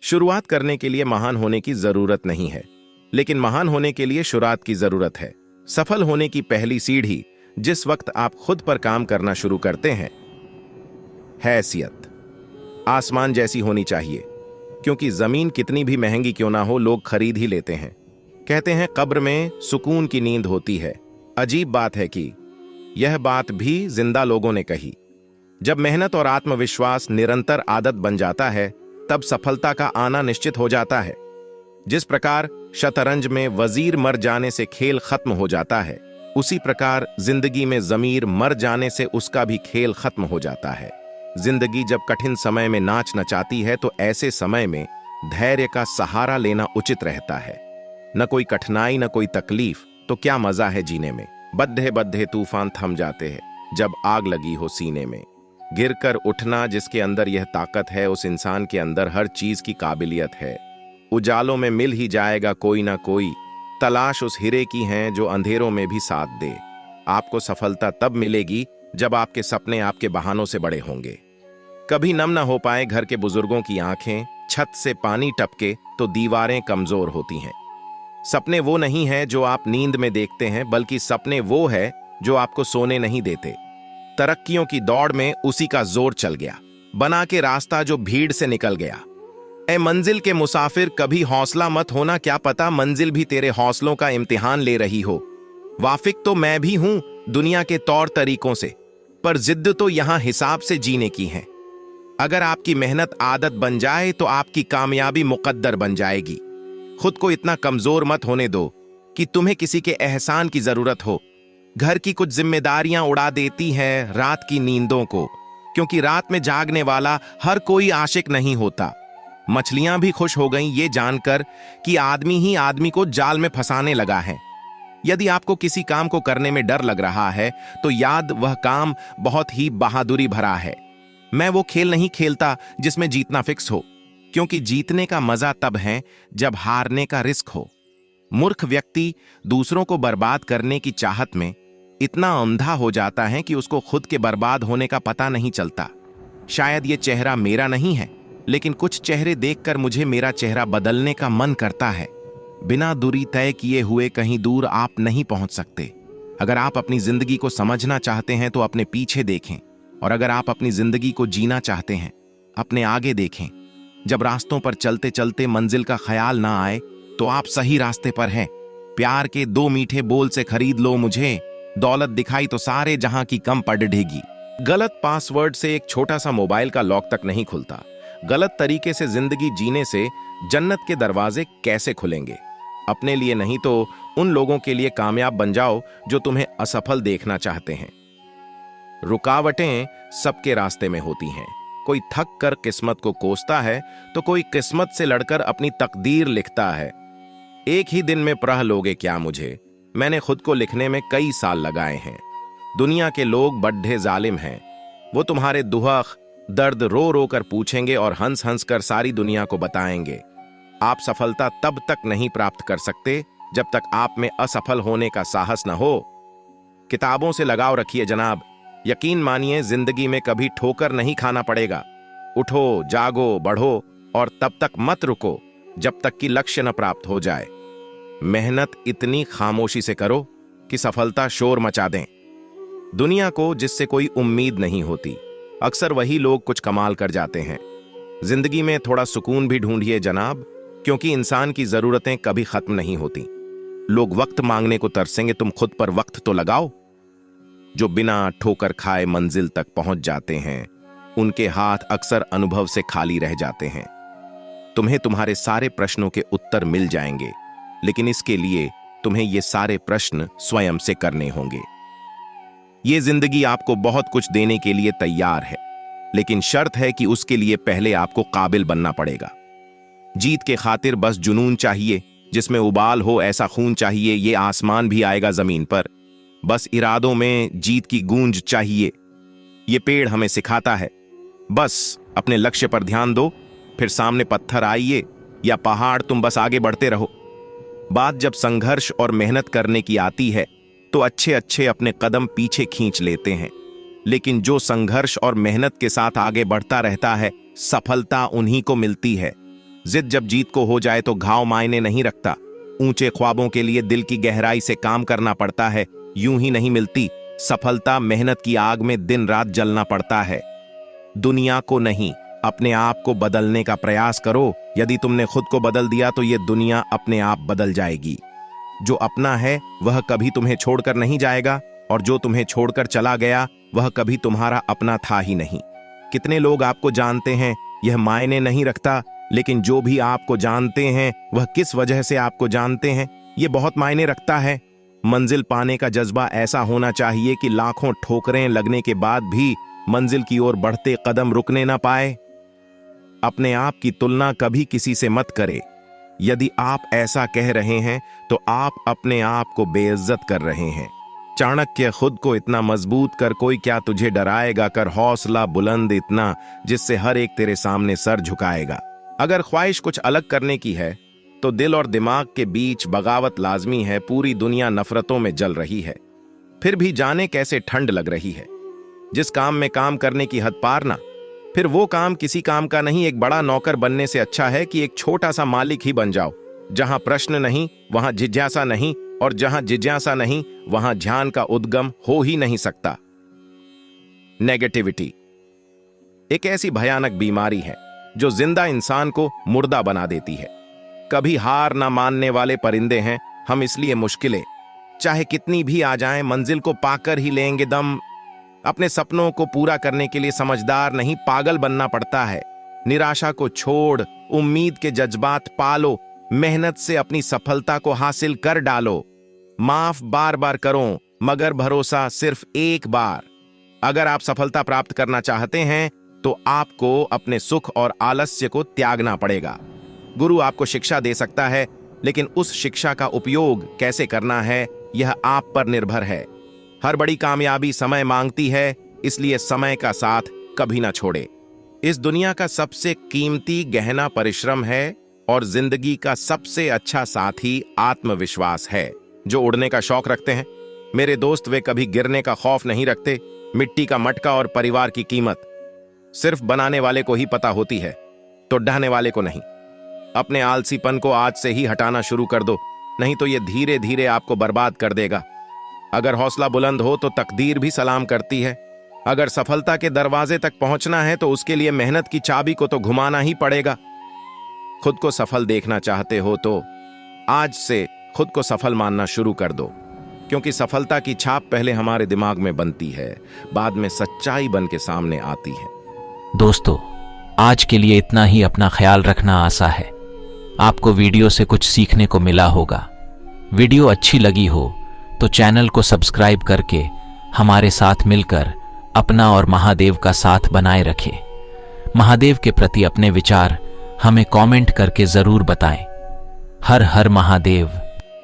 शुरुआत करने के लिए महान होने की जरूरत नहीं है, लेकिन महान होने के लिए शुरुआत की जरूरत है। सफल होने की पहली सीढ़ी जिस वक्त आप खुद पर काम करना शुरू करते हैं, हैसियत आसमान जैसी होनी चाहिए, क्योंकि जमीन कितनी भी महंगी क्यों ना हो, लोग खरीद ही लेते हैं। कहते हैं कब्र में सुकून की नींद होती है। अजीब बात है कि यह बात भी जिंदा लोगों ने कही। जब मेहनत और आत्मविश्वास निरंतर आदत बन जाता है, तब सफलता का आना निश्चित हो जाता है। जिस प्रकार शतरंज में वजीर मर जाने से खेल खत्म हो जाता है, उसी प्रकार जिंदगी में जमीर मर जाने से उसका भी खेल खत्म हो जाता है। जिंदगी जब कठिन समय में नाच नचाती है, तो ऐसे समय में धैर्य का सहारा लेना उचित रहता है। न कोई कठिनाई, न कोई तकलीफ, तो क्या मजा है जीने में। बद्धे बद्धे तूफान थम जाते हैं जब आग लगी हो सीने में। गिरकर उठना जिसके अंदर यह ताकत है, उस इंसान के अंदर हर चीज की काबिलियत है। उजालों में मिल ही जाएगा कोई ना कोई, तलाश उस हीरे की है जो अंधेरों में भी साथ दे। आपको सफलता तब मिलेगी जब आपके सपने आपके बहानों से बड़े होंगे। कभी नम न हो पाए घर के बुजुर्गों की आंखें, छत से पानी टपके तो दीवारें कमजोर होती हैं। सपने वो नहीं है जो आप नींद में देखते हैं, बल्कि सपने वो है जो आपको सोने नहीं देते। तरक्कियों की दौड़ में उसी का जोर चल गया, बना के रास्ता जो भीड़ से निकल गया। ए मंजिल के मुसाफिर, कभी हौसला मत होना, क्या पता मंजिल भी तेरे हौसलों का इम्तिहान ले रही हो। वाफिक तो मैं भी हूं दुनिया के तौर तरीकों से, पर जिद्द तो यहां हिसाब से जीने की है। अगर आपकी मेहनत आदत बन जाए तो आपकी कामयाबी मुकद्दर बन जाएगी। खुद को इतना कमजोर मत होने दो कि तुम्हें किसी के एहसान की जरूरत हो। घर की कुछ जिम्मेदारियां उड़ा देती हैं रात की नींदों को, क्योंकि रात में जागने वाला हर कोई आशिक नहीं होता। मछलियां भी खुश हो गईं ये जानकर कि आदमी ही आदमी को जाल में फंसाने लगा है। यदि आपको किसी काम को करने में डर लग रहा है, तो याद वह काम बहुत ही बहादुरी भरा है। मैं वो खेल नहीं खेलता जिसमें जीतना फिक्स हो, क्योंकि जीतने का मजा तब है जब हारने का रिस्क हो। मूर्ख व्यक्ति दूसरों को बर्बाद करने की चाहत में इतना अंधा हो जाता है कि उसको खुद के बर्बाद होने का पता नहीं चलता। शायद ये चेहरा मेरा नहीं है, लेकिन कुछ चेहरे देखकर मुझे मेरा चेहरा बदलने का मन करता है। बिना दूरी तय किए हुए कहीं दूर आप नहीं पहुंच सकते। अगर आप अपनी जिंदगी को समझना चाहते हैं तो अपने पीछे देखें, और अगर आप अपनी जिंदगी को जीना चाहते हैं अपने आगे देखें। जब रास्तों पर चलते चलते मंजिल का ख्याल ना आए, तो आप सही रास्ते पर हैं। प्यार के 2 मीठे बोल से खरीद लो मुझे, दौलत दिखाई तो सारे जहां की कम पड़ ढेगी। गलत पासवर्ड से एक छोटा सा मोबाइल का लॉक तक नहीं खुलता। गलत तरीके से जिंदगी जीने से जन्नत के दरवाजे कैसे खुलेंगे। अपने लिए नहीं तो उन लोगों के लिए कामयाब बन जाओ जो तुम्हें असफल देखना चाहते हैं। रुकावटें सबके रास्ते में होती हैं। कोई थक कर किस्मत को कोसता है, तो कोई किस्मत से लड़कर अपनी तकदीर लिखता है। एक ही दिन में पढ़ लोगे क्या मुझे, मैंने खुद को लिखने में कई साल लगाए हैं। दुनिया के लोग बड्ढे जालिम हैं, वो तुम्हारे दुख दर्द रो रो कर पूछेंगे और हंस हंस कर सारी दुनिया को बताएंगे। आप सफलता तब तक नहीं प्राप्त कर सकते जब तक आप में असफल होने का साहस न हो। किताबों से लगाव रखिए जनाब, यकीन मानिए जिंदगी में कभी ठोकर नहीं खाना पड़ेगा। उठो, जागो, बढ़ो, और तब तक मत रुको जब तक कि लक्ष्य न प्राप्त हो जाए। मेहनत इतनी खामोशी से करो कि सफलता शोर मचा दें। दुनिया को जिससे कोई उम्मीद नहीं होती, अक्सर वही लोग कुछ कमाल कर जाते हैं। जिंदगी में थोड़ा सुकून भी ढूंढिए जनाब, क्योंकि इंसान की जरूरतें कभी खत्म नहीं होती। लोग वक्त मांगने को तरसेंगे, तुम खुद पर वक्त तो लगाओ। जो बिना ठोकर खाए मंजिल तक पहुंच जाते हैं, उनके हाथ अक्सर अनुभव से खाली रह जाते हैं। तुम्हें तुम्हारे सारे प्रश्नों के उत्तर मिल जाएंगे, लेकिन इसके लिए तुम्हें ये सारे प्रश्न स्वयं से करने होंगे। ये जिंदगी आपको बहुत कुछ देने के लिए तैयार है, लेकिन शर्त है कि उसके लिए पहले आपको काबिल बनना पड़ेगा। जीत के खातिर बस जुनून चाहिए, जिसमें उबाल हो ऐसा खून चाहिए, ये आसमान भी आएगा जमीन पर। बस इरादों में जीत की गूंज चाहिए, ये पेड़ हमें सिखाता है। बस अपने लक्ष्य पर ध्यान दो, फिर सामने पत्थर आइए या पहाड़, तुम बस आगे बढ़ते रहो। बात जब संघर्ष और मेहनत करने की आती है, तो अच्छे अच्छे अपने कदम पीछे खींच लेते हैं, लेकिन जो संघर्ष और मेहनत के साथ आगे बढ़ता रहता है, सफलता उन्हीं को मिलती है। जिद जब जीत को हो जाए तो घाव मायने नहीं रखता। ऊंचे ख्वाबों के लिए दिल की गहराई से काम करना पड़ता है, यूं ही नहीं मिलती। सफलता मेहनत की आग में दिन रात जलना पड़ता है। दुनिया को नहीं, अपने आप को बदलने का प्रयास करो। यदि तुमने खुद को बदल दिया तो ये दुनिया अपने आप बदल जाएगी। जो अपना है वह कभी तुम्हें छोड़कर नहीं जाएगा, और जो तुम्हें छोड़कर चला गया वह कभी तुम्हारा अपना था ही नहीं। कितने लोग आपको जानते हैं यह मायने नहीं रखता, लेकिन जो भी आपको जानते हैं वह किस वजह से आपको जानते हैं ये बहुत मायने रखता है। मंजिल पाने का जज्बा ऐसा होना चाहिए कि लाखों ठोकरें लगने के बाद भी मंजिल की ओर बढ़ते कदम रुकने ना पाए। अपने आप की तुलना कभी किसी से मत करे। यदि आप ऐसा कह रहे हैं तो आप अपने आप को बेइज्जत कर रहे हैं। चाणक्य, खुद को इतना मजबूत कर, कोई क्या तुझे डराएगा, कर हौसला बुलंद इतना जिससे हर एक तेरे सामने सर झुकाएगा। अगर ख्वाहिश कुछ अलग करने की है तो दिल और दिमाग के बीच बगावत लाजमी है। पूरी दुनिया नफरतों में जल रही है, फिर भी जाने कैसे ठंड लग रही है। जिस काम में काम करने की हद पार ना, फिर वो काम किसी काम का नहीं। एक बड़ा नौकर बनने से अच्छा है कि एक छोटा सा मालिक ही बन जाओ। जहां प्रश्न नहीं वहां जिज्ञासा नहीं, और जहां जिज्ञासा नहीं वहां ध्यान का उद्गम हो ही नहीं सकता। नेगेटिविटी एक ऐसी भयानक बीमारी है जो जिंदा इंसान को मुर्दा बना देती है। कभी हार ना मानने वाले परिंदे हैं हम, इसलिए मुश्किलें चाहे कितनी भी आ जाएं मंजिल को पाकर ही लेंगे दम। अपने सपनों को पूरा करने के लिए समझदार नहीं पागल बनना पड़ता है। निराशा को छोड़ उम्मीद के जज्बात पालो, मेहनत से अपनी सफलता को हासिल कर डालो। माफ बार बार करो मगर भरोसा सिर्फ एक बार। अगर आप सफलता प्राप्त करना चाहते हैं तो आपको अपने सुख और आलस्य को त्यागना पड़ेगा। गुरु आपको शिक्षा दे सकता है, लेकिन उस शिक्षा का उपयोग कैसे करना है यह आप पर निर्भर है। हर बड़ी कामयाबी समय मांगती है, इसलिए समय का साथ कभी ना छोड़े। इस दुनिया का सबसे कीमती गहना परिश्रम है, और जिंदगी का सबसे अच्छा साथी आत्मविश्वास है। जो उड़ने का शौक रखते हैं मेरे दोस्त, वे कभी गिरने का खौफ नहीं रखते। मिट्टी का मटका और परिवार की कीमत सिर्फ बनाने वाले को ही पता होती है, तो ढाने वाले को नहीं। अपने आलसीपन को आज से ही हटाना शुरू कर दो, नहीं तो यह धीरे धीरे आपको बर्बाद कर देगा। अगर हौसला बुलंद हो तो तकदीर भी सलाम करती है। अगर सफलता के दरवाजे तक पहुंचना है तो उसके लिए मेहनत की चाबी को तो घुमाना ही पड़ेगा। खुद को सफल देखना चाहते हो तो आज से खुद को सफल मानना शुरू कर दो, क्योंकि सफलता की छाप पहले हमारे दिमाग में बनती है, बाद में सच्चाई बन के सामने आती है। दोस्तों, आज के लिए इतना ही। अपना ख्याल रखना आसा है। आपको वीडियो से कुछ सीखने को मिला होगा। वीडियो अच्छी लगी हो तो चैनल को सब्सक्राइब करके हमारे साथ मिलकर अपना और महादेव का साथ बनाए रखें। महादेव के प्रति अपने विचार हमें कमेंट करके जरूर बताएं। हर हर महादेव।